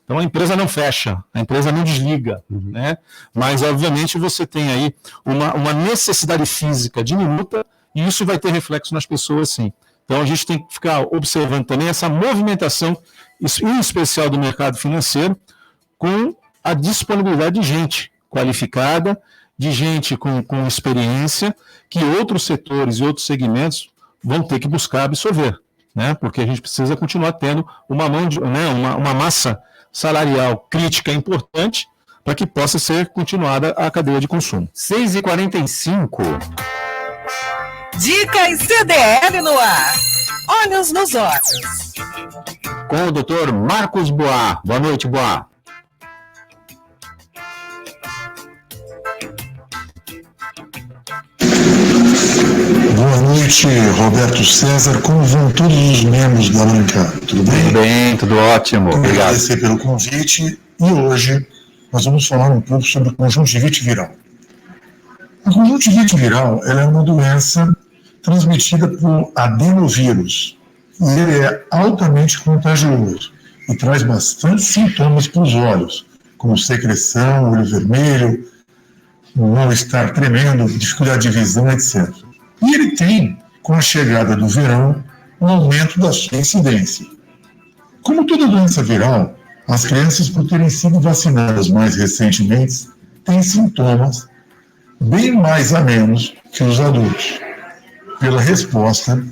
Então a empresa não fecha, a empresa não desliga, né? Mas obviamente você tem aí uma necessidade física diminuta e isso vai ter reflexo nas pessoas, sim. Então a gente tem que ficar observando também essa movimentação, em especial do mercado financeiro, com a disponibilidade de gente qualificada, de gente com experiência, que outros setores e outros segmentos vão ter que buscar absorver, né? Porque a gente precisa continuar tendo uma massa salarial crítica importante para que possa ser continuada a cadeia de consumo. 6h45. Dicas CDL no ar. Olhos nos olhos. Com o Dr. Marcos Boá. Boa noite, Boá. Boa noite, Roberto César. Como vão todos os membros da bancada? Tudo bem? Tudo bem, tudo ótimo. Obrigado. Agradecer pelo convite. E hoje nós vamos falar um pouco sobre conjuntivite viral. A conjuntivite viral ela é uma doença transmitida por adenovírus. E ele é altamente contagioso. e traz bastante sintomas para os olhos, como secreção, olho vermelho, um mal-estar tremendo, dificuldade de visão, etc. E ele tem, com a chegada do verão, um aumento da sua incidência. Como toda doença viral, as crianças, por terem sido vacinadas mais recentemente, têm sintomas bem mais a menos que os adultos, pela resposta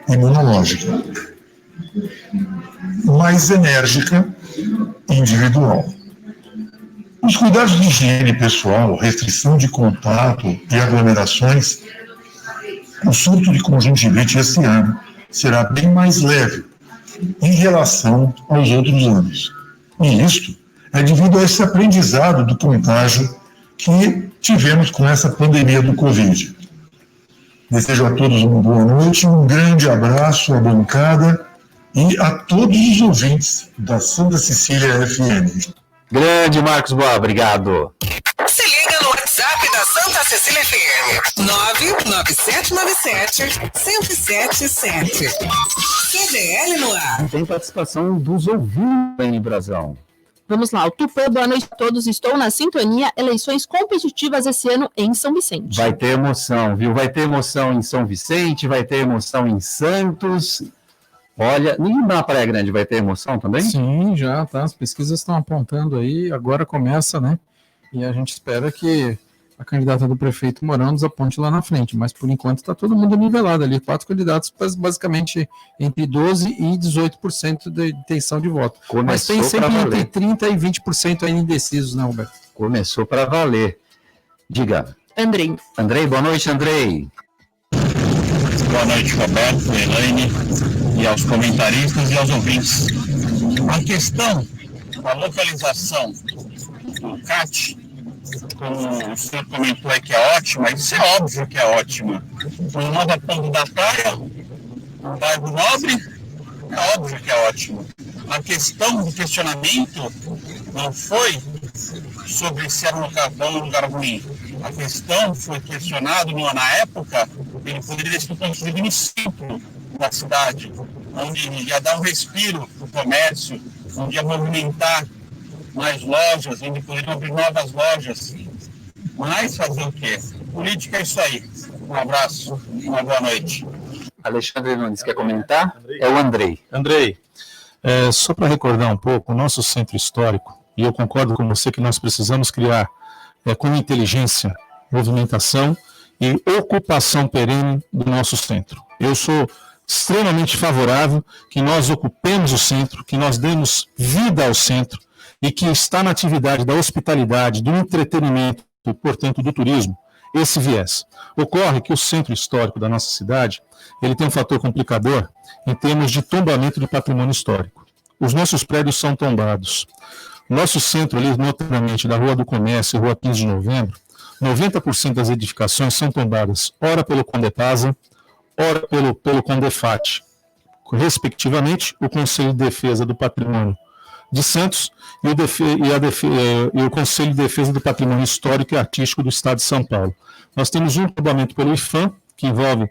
imunológica mais enérgica e individual. Os cuidados de higiene pessoal, restrição de contato e aglomerações, o surto de conjuntivite esse ano será bem mais leve em relação aos outros anos. E isto é devido a esse aprendizado do contágio que tivemos com essa pandemia do Covid. Desejo a todos uma boa noite, um grande abraço à bancada e a todos os ouvintes da Santa Cecília FM. Grande Marcos Boa, obrigado. Se liga no WhatsApp da Santa Cecília FM, 99797-1077. CDL no ar. Tem participação dos ouvintes em Brasão. Vamos lá, o Tupã, boa noite a todos. Estou na sintonia. Eleições competitivas esse ano em São Vicente. Vai ter emoção, viu? Vai ter emoção em São Vicente, vai ter emoção em Santos. Olha, e na Praia Grande vai ter emoção também? Sim, já, tá. As pesquisas estão apontando aí, agora começa, né? E a gente espera que a candidata do prefeito Mourão desaponte lá na frente, mas por enquanto está todo mundo nivelado ali, 4 candidatos, basicamente entre 12% e 18% de intenção de voto. Mas tem sempre entre 30% e 20% ainda indecisos, né, Roberto? Começou para valer. Diga. Andrei, boa noite, Andrei. Boa noite, Roberto, Elaine, e aos comentaristas e aos ouvintes. A questão da localização do CAT, como o senhor comentou aí que é ótima, isso é óbvio que é ótima. Uma nova ponta da praia, um bairro nobre, é óbvio que é ótimo. A questão do questionamento não foi sobre se era um lugar bom ou um lugar ruim. A questão foi questionado na época, ele poderia ser construído no centro da cidade, onde ia dar um respiro para o comércio, onde ia movimentar mais lojas, onde poderiam abrir novas lojas. Mas fazer o quê? Política é isso aí. Um abraço, uma boa noite. Alexandre Nunes quer comentar? É o Andrei. Andrei, só para recordar um pouco, o nosso centro histórico, e eu concordo com você que nós precisamos criar com inteligência, movimentação e ocupação perene do nosso centro. Eu sou extremamente favorável que nós ocupemos o centro, que nós demos vida ao centro e que está na atividade da hospitalidade, do entretenimento, portanto do turismo, esse viés. Ocorre que o centro histórico da nossa cidade, ele tem um fator complicador em termos de tombamento de patrimônio histórico. Os nossos prédios são tombados. Nosso centro ali, notadamente da Rua do Comércio e Rua 15 de Novembro, 90% das edificações são tombadas, ora pelo Condepasa, ora pelo Condefat, respectivamente, o Conselho de Defesa do Patrimônio de Santos e o Conselho de Defesa do Patrimônio Histórico e Artístico do Estado de São Paulo. Nós temos um tombamento pelo IFAM, que envolve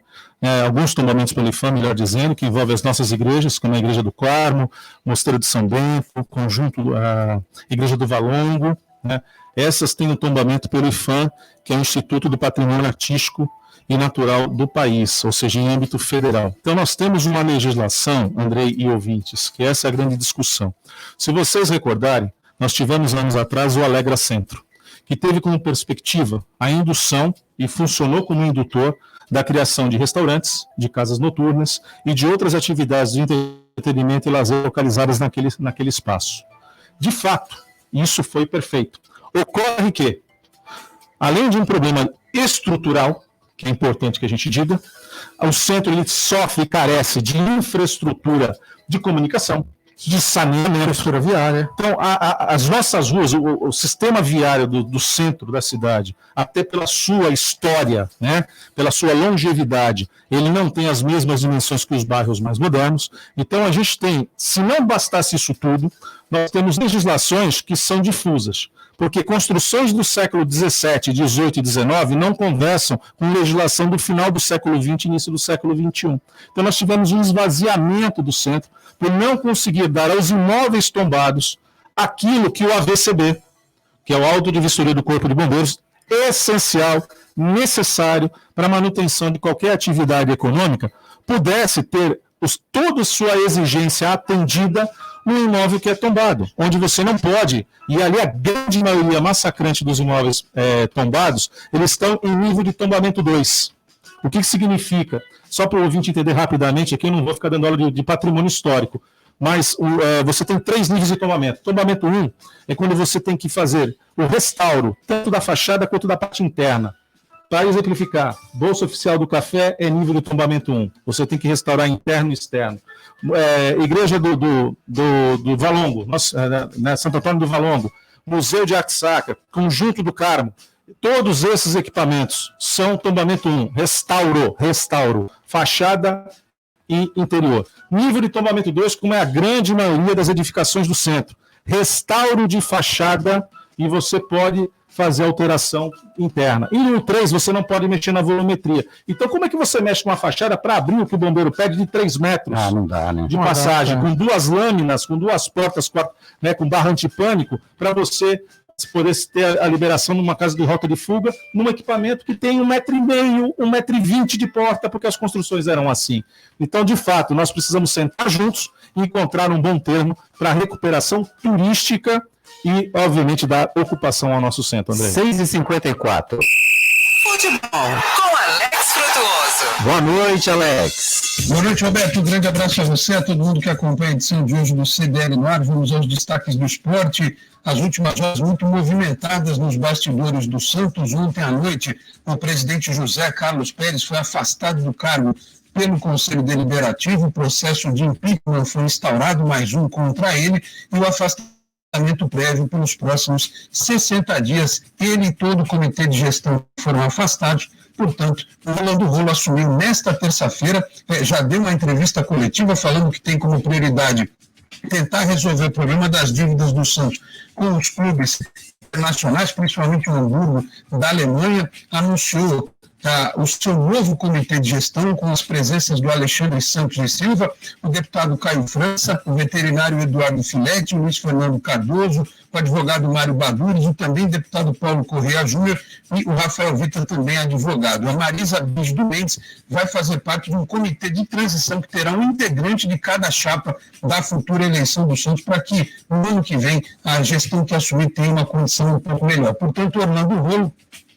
alguns tombamentos pelo IFAM, melhor dizendo, que envolve as nossas igrejas, como a Igreja do Carmo, Mosteiro de São Bento, conjunto, a Igreja do Valongo, né? Essas têm um tombamento pelo IFAM, que é o Instituto do Patrimônio Artístico e Natural do país, ou seja, em âmbito federal. Então nós temos uma legislação, Andrei e ouvintes, que essa é a grande discussão. Se vocês recordarem, nós tivemos anos atrás o Alegra Centro, que teve como perspectiva a indução e funcionou como indutor da criação de restaurantes, de casas noturnas e de outras atividades de entretenimento e lazer localizadas naquele espaço. De fato, isso foi perfeito. Ocorre que, além de um problema estrutural, que é importante que a gente diga, o centro ele sofre e carece de infraestrutura de comunicação, de saneamento, infraestrutura viária. Então, as nossas ruas, o sistema viário do centro da cidade, até pela sua história, né, pela sua longevidade, ele não tem as mesmas dimensões que os bairros mais modernos. Então, a gente tem, se não bastasse isso tudo, nós temos legislações que são difusas, porque construções do século XVII, XVIII e XIX não conversam com legislação do final do século XX e início do século XXI. Então nós tivemos um esvaziamento do centro por não conseguir dar aos imóveis tombados aquilo que o AVCB, que é o Auto de Vistoria do Corpo de Bombeiros, essencial, necessário para a manutenção de qualquer atividade econômica, pudesse ter toda a sua exigência atendida no imóvel que é tombado, onde você não pode, e ali a grande maioria massacrante dos imóveis tombados, eles estão em nível de tombamento 2. O que significa? Só para o ouvinte entender rapidamente, aqui eu não vou ficar dando aula de patrimônio histórico, mas você tem 3 níveis de tombamento. Tombamento 1 é quando você tem que fazer o restauro, tanto da fachada quanto da parte interna. Para exemplificar, Bolsa Oficial do Café é nível de tombamento 1. Você tem que restaurar interno e externo. Igreja do Valongo, Santo Antônio do Valongo, Museu de Arte Sacra, Conjunto do Carmo, todos esses equipamentos são tombamento 1. Restauro, fachada e interior. Nível de tombamento 2, como é a grande maioria das edificações do centro. Restauro de fachada e você pode fazer alteração interna. E no 3, você não pode mexer na volumetria. Então, como é que você mexe com uma fachada para abrir o que o bombeiro pede de 3 metros não dá, né? de passagem, com 2 lâminas, com 2 portas, com barra antipânico, para você poder ter a liberação numa casa de rota de fuga, num equipamento que tem 1,5 m, 1,20 m de porta, porque as construções eram assim. Então, de fato, nós precisamos sentar juntos e encontrar um bom termo para a recuperação turística e, obviamente, dar ocupação ao nosso centro, André. 6h54. Futebol com Alex Frutuoso. Boa noite, Alex. Boa noite, Roberto. Um grande abraço a você, a todo mundo que acompanha a edição de hoje do CDL no ar. Vamos aos destaques do esporte. As últimas horas muito movimentadas nos bastidores do Santos. Ontem à noite, o presidente José Carlos Pérez foi afastado do cargo pelo Conselho Deliberativo. O processo de impeachment foi instaurado, mais um contra ele, e o afastamento prévio pelos próximos 60 dias. Ele e todo o comitê de gestão foram afastados. Portanto, o Rolando Rolo assumiu nesta terça-feira, já deu uma entrevista coletiva falando que tem como prioridade tentar resolver o problema das dívidas do Santos com os clubes internacionais, principalmente o Hamburgo da Alemanha. Anunciou o seu novo comitê de gestão, com as presenças do Alexandre Santos de Silva, o deputado Caio França, o veterinário Eduardo Filete, o Luiz Fernando Cardoso, o advogado Mário Badures, o também deputado Paulo Correia Júnior e o Rafael Vitor, também advogado. A Marisa Bisdo Mendes vai fazer parte de um comitê de transição que terá um integrante de cada chapa da futura eleição do Santos, para que no ano que vem a gestão que assumir tenha uma condição um pouco melhor. Portanto, Orlando Rolo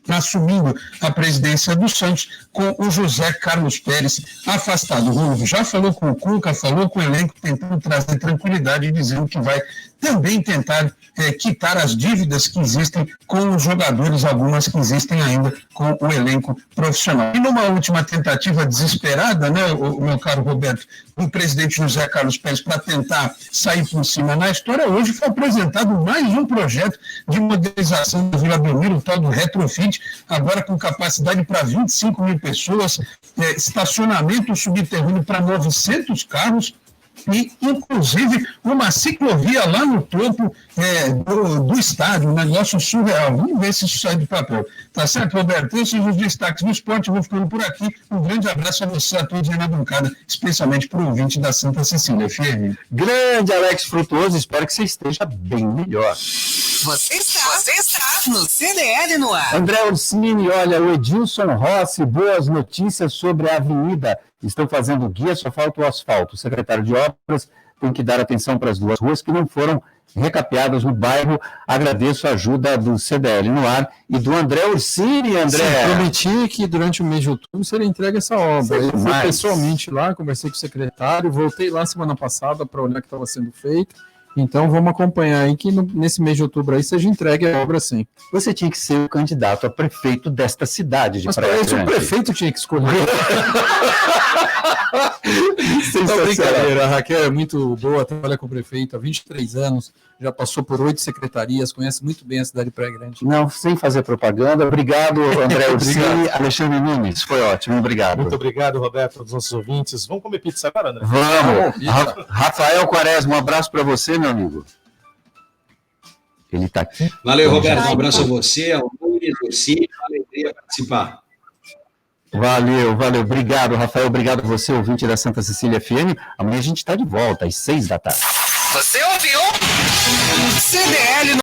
assumindo a presidência do Santos, com o José Carlos Pérez afastado. O Rolo já falou com o Cuca, falou com o elenco, tentando trazer tranquilidade e dizendo que vai também tentar quitar as dívidas que existem com os jogadores, algumas que existem ainda com o elenco profissional. E numa última tentativa desesperada, né, o meu caro Roberto, o presidente José Carlos Pérez, para tentar sair por cima na história, hoje foi apresentado mais um projeto de modernização da Vila Belmiro, o tal do Retrofit, agora com capacidade para 25 mil pessoas, estacionamento subterrâneo para 900 carros, e, inclusive, uma ciclovia lá no topo do estádio, um negócio surreal. Vamos ver se isso sai do papel. Tá certo, Roberto? Esses são os destaques do esporte. Eu vou ficando por aqui. Um grande abraço a você, a todos aí na bancada, especialmente para o ouvinte da Santa Cecília FM. Grande Alex Frutuoso, espero que você esteja bem melhor. Você está no CDL no ar. André Orsini, olha, o Edilson Rossi, boas notícias sobre a avenida. Estão fazendo guia, só falta o asfalto. O secretário de Obras tem que dar atenção para as 2 ruas que não foram recapeadas no bairro. Agradeço a ajuda do CDL no ar e do André Orsini. André, sim, prometi que durante o mês de outubro seria entregue essa obra. Eu fui pessoalmente lá, conversei com o secretário, voltei lá semana passada para olhar o que estava sendo feito. Então vamos acompanhar aí que nesse mês de outubro aí seja entregue a obra sim. Você tinha que ser o candidato a prefeito desta cidade de Praia Grande. Mas o prefeito tinha que escolher. Não, brincadeira, a Raquel é muito boa, trabalha com o prefeito há 23 anos, já passou por 8 secretarias, conhece muito bem a cidade de Praia Grande. Não, sem fazer propaganda. Obrigado, André Orsini. Alexandre Nunes, foi ótimo, obrigado. Muito obrigado, Roberto, aos nossos ouvintes. Vamos comer pizza agora, André? Vamos. Rafael Quaresma, um abraço para você, meu amigo. Ele está aqui. Valeu, Roberto. Um abraço a você, ao Nunes, ao Cine, uma alegria participar. Valeu. Obrigado, Rafael. Obrigado a você, ouvinte da Santa Cecília FM. Amanhã a gente está de volta, às 6 da tarde. Você ouviu? CDL no